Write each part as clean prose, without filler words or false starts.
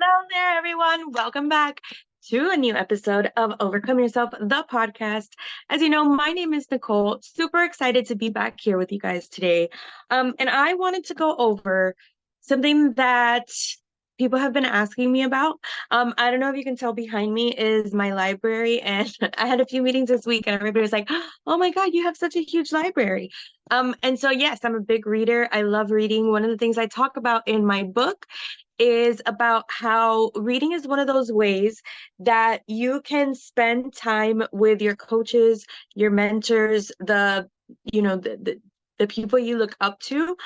Hello there, everyone. Welcome back to a new episode of Overcome Yourself, the podcast. As you know, my name is Nicole. Super excited to be back here with you guys today. And I wanted to go over something that people have been asking me about. I don't know if you can tell behind me is my library, and I had a few meetings this week, and everybody was like, "Oh my God, you have such a huge library." And so yes, I'm a big reader. I love reading. One of the things I talk about in my book is about how reading is one of those ways that you can spend time with your coaches, your mentors, the people you look up to,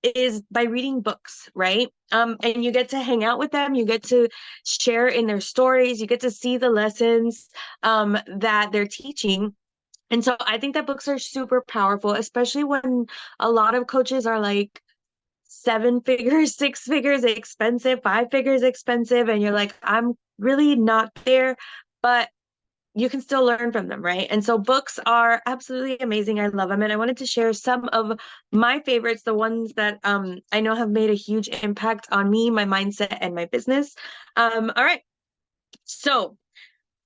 is by reading books, right? And you get to hang out with them, you get to share in their stories, you get to see the lessons that they're teaching. And so I think that books are super powerful, especially when a lot of coaches are like, 7 figures, 6 figures expensive, 5 figures expensive, and you're like, I'm really not there, but you can still learn from them, right? And so books are absolutely amazing. I love them, and I wanted to share some of my favorites, the ones that I know have made a huge impact on me, my mindset, and my business. All right, so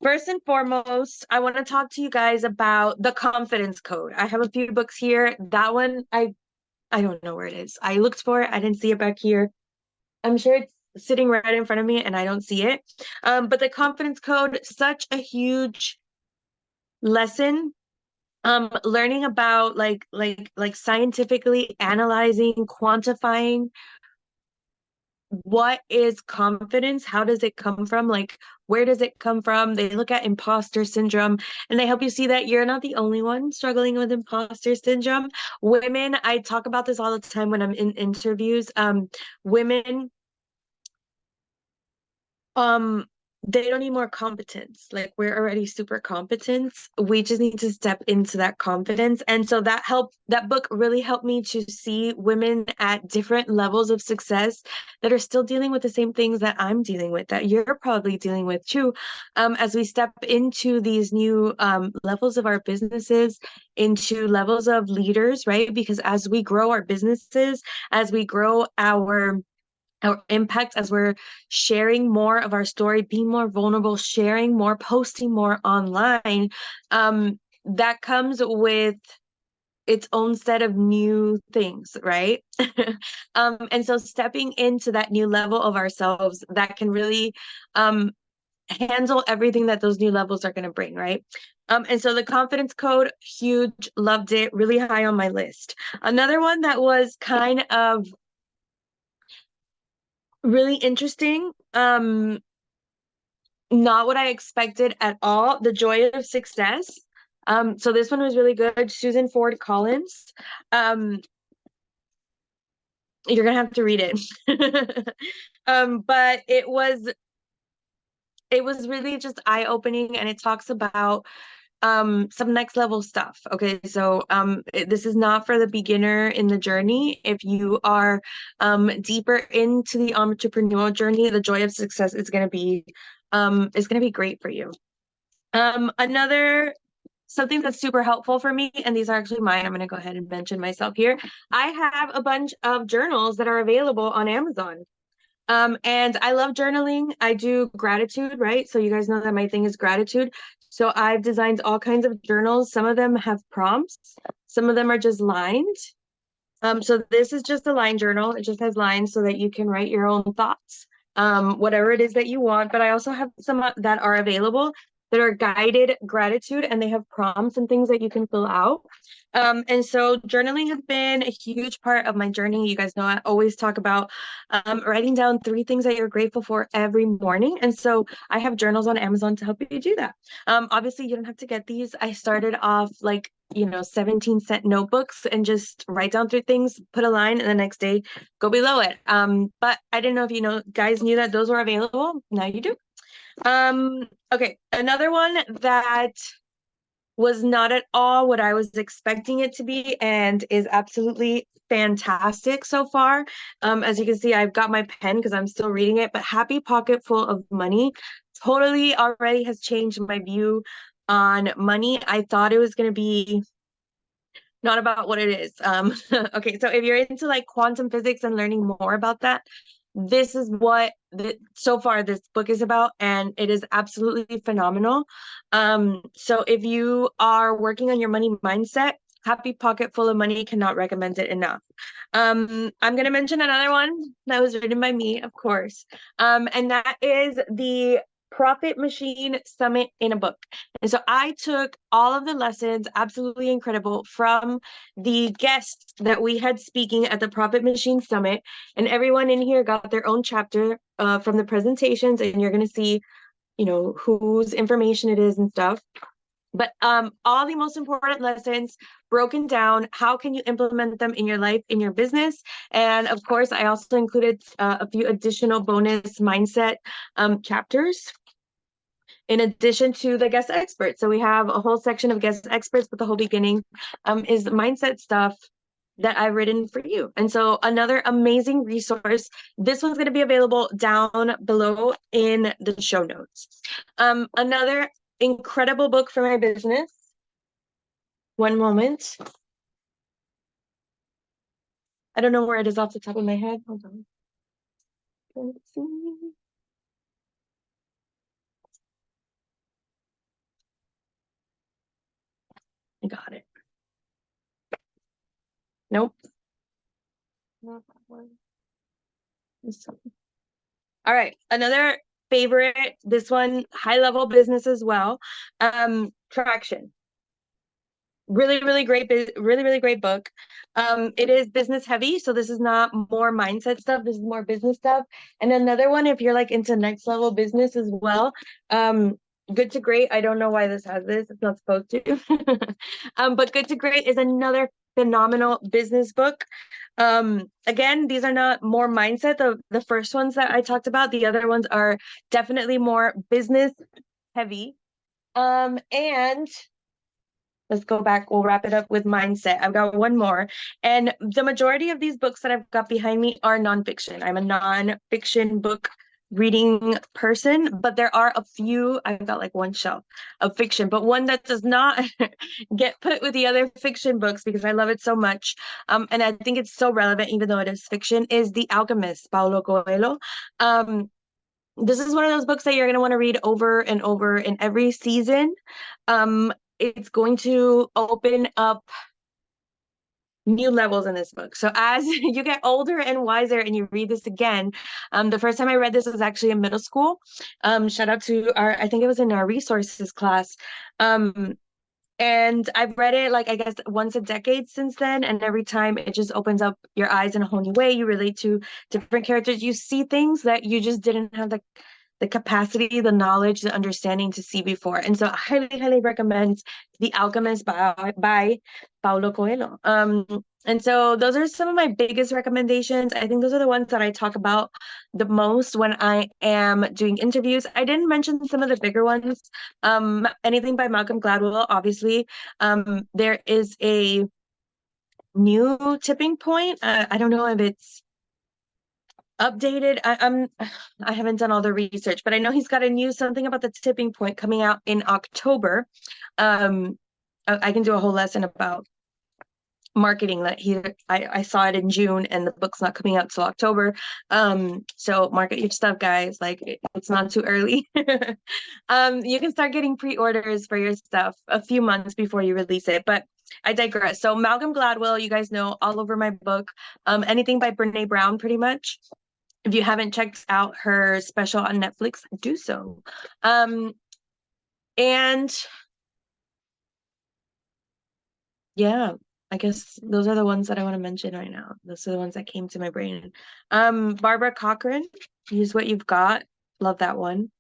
first and foremost, I want to talk to you guys about the confidence code. I have a few books here. That one, I don't know where it is. I looked for it. I didn't see it back here. I'm sure it's sitting right in front of me and I don't see it. But the confidence code, such a huge lesson. Learning about like scientifically analyzing, quantifying what is confidence, how does it come from, like where does it come from. They look at imposter syndrome and they help you see that you're not the only one struggling with imposter syndrome. Women, I talk about this all the time when I'm in interviews. Women, um they don't need more competence. Like, we're already super competent. We just need to step into that confidence. And so that book really helped me to see women at different levels of success that are still dealing with the same things that I'm dealing with, that you're probably dealing with too, as we step into these new levels of our businesses, into levels of leaders, right? Because as we grow our businesses, as we grow our impact, as we're sharing more of our story, being more vulnerable, sharing more, posting more online, that comes with its own set of new things, right? And so stepping into that new level of ourselves that can really handle everything that those new levels are going to bring, right? And so the confidence code, huge, loved it, really high on my list. Another one that was kind of really interesting. Not what I expected at all. The Joy of Success. So this one was really good. Susan Ford Collins. Um, you're gonna have to read it. But it was really just eye-opening, and it talks about some next level stuff. Okay, so this is not for the beginner in the journey. If you are deeper into the entrepreneurial journey, the Joy of Success is gonna be great for you. Another something that's super helpful for me, and these are actually mine. I'm going to go ahead and mention myself here. I have a bunch of journals that are available on Amazon. And I love journaling. I do gratitude, right? So you guys know that my thing is gratitude. So I've designed all kinds of journals. Some of them have prompts, some of them are just lined. So this is just a line journal. It just has lines so that you can write your own thoughts, whatever it is that you want. But I also have some that are available that are guided gratitude, and they have prompts and things that you can fill out. And so journaling has been a huge part of my journey. You guys know I always talk about writing down 3 things that you're grateful for every morning. And so I have journals on Amazon to help you do that. Obviously, you don't have to get these. I started off like 17-cent notebooks and just write down 3 things, put a line, and the next day go below it. But I didn't know if guys knew that those were available. Now you do. Okay, another one that was not at all what I was expecting it to be and is absolutely fantastic so far. As you can see, I've got my pen because I'm still reading it, but Happy Pocket Full of Money totally already has changed my view on money. I thought it was going to be not about what it is. Okay, so if you're into like quantum physics and learning more about that, this is what so far this book is about, and it is absolutely phenomenal. So if you are working on your money mindset, Happy Pocket Full of Money, cannot recommend it enough. I'm going to mention another one that was written by me, of course. And that is the Profit Machine Summit in a Book. And so I took all of the lessons, absolutely incredible, from the guests that we had speaking at the Profit Machine Summit. And everyone in here got their own chapter from the presentations, and you're going to see, whose information it is and stuff. But all the most important lessons broken down, how can you implement them in your life, in your business? And of course, I also included a few additional bonus mindset chapters in addition to the guest experts. So we have a whole section of guest experts, but the whole beginning is mindset stuff that I've written for you. And so another amazing resource. This one's going to be available down below in the show notes. Another incredible book for my business. One moment. I don't know where it is off the top of my head. Hold on. Let's see. I got it. Nope. Not that one. All right. Another favorite, this one, high level business as well. Traction. Really great, really great book. It is business heavy, so this is not more mindset stuff, this is more business stuff. And another one, if you're like into next level business as well, Good to Great. I don't know why this has this, it's not supposed to. But Good to Great is another phenomenal business book. Again, these are not more mindset, the first ones that I talked about. The other ones are definitely more business heavy. And let's go back. We'll wrap it up with mindset. I've got one more. And the majority of these books that I've got behind me are nonfiction. I'm a nonfiction book reading person, but there are a few. I've got like one shelf of fiction, but one that does not get put with the other fiction books because I love it so much. And I think it's so relevant, even though it is fiction, is The Alchemist, Paulo Coelho. This is one of those books that you're going to want to read over and over in every season. It's going to open up new levels in this book. So as you get older and wiser and you read this again, the first time I read this was actually in middle school. Shout out to I think it was in our resources class. And I've read it like, I guess, once a decade since then. And every time it just opens up your eyes in a whole new way. You relate to different characters. You see things that you just didn't have the capacity, the knowledge, the understanding to see before. And so I highly recommend The Alchemist by Paulo Coelho. And so those are some of my biggest recommendations. I think those are the ones that I talk about the most when I am doing interviews. I didn't mention some of the bigger ones. Anything by Malcolm Gladwell, obviously. There is a new tipping point. I don't know if it's updated. I haven't done all the research, but I know he's got a new something about the tipping point coming out in October. I can do a whole lesson about marketing that I saw it in June and the book's not coming out till October. So market your stuff, guys. Like it's not too early. You can start getting pre-orders for your stuff a few months before you release it, but I digress. So Malcolm Gladwell, you guys know, all over my book. Anything by Brene Brown, pretty much. If you haven't checked out her special on Netflix, do so. And yeah, I guess those are the ones that I want to mention right now. Those are the ones that came to my brain. Barbara Cochran, Use What You've Got. Love that one.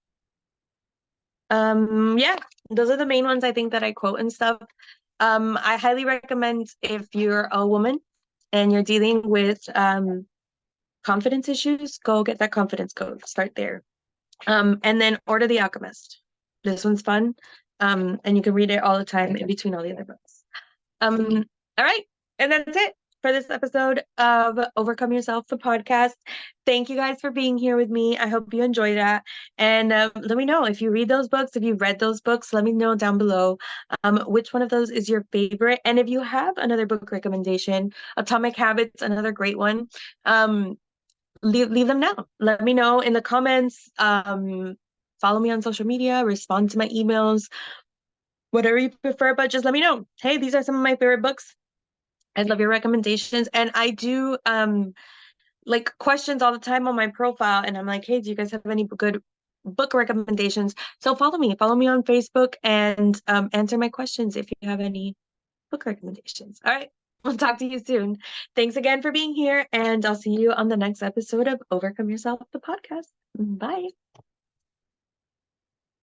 Yeah, those are the main ones I think that I quote and stuff. I highly recommend if you're a woman and you're dealing with confidence issues, go get that confidence code. Start there. And then order The Alchemist. This one's fun. And you can read it all the time in between all the other books. All right. And that's it for this episode of Overcome Yourself, the podcast. Thank you guys for being here with me. I hope you enjoy that. And let me know if you read those books, if you've read those books, let me know down below which one of those is your favorite. And if you have another book recommendation, Atomic Habits, another great one. leave them down. Let me know in the comments. Follow me on social media, respond to my emails, whatever you prefer, but just let me know. Hey, these are some of my favorite books. I love your recommendations. And I do like questions all the time on my profile. And I'm like, hey, do you guys have any good book recommendations? So follow me on Facebook and answer my questions if you have any book recommendations. All right. We'll talk to you soon. Thanks again for being here. And I'll see you on the next episode of Overcome Yourself, the podcast. Bye.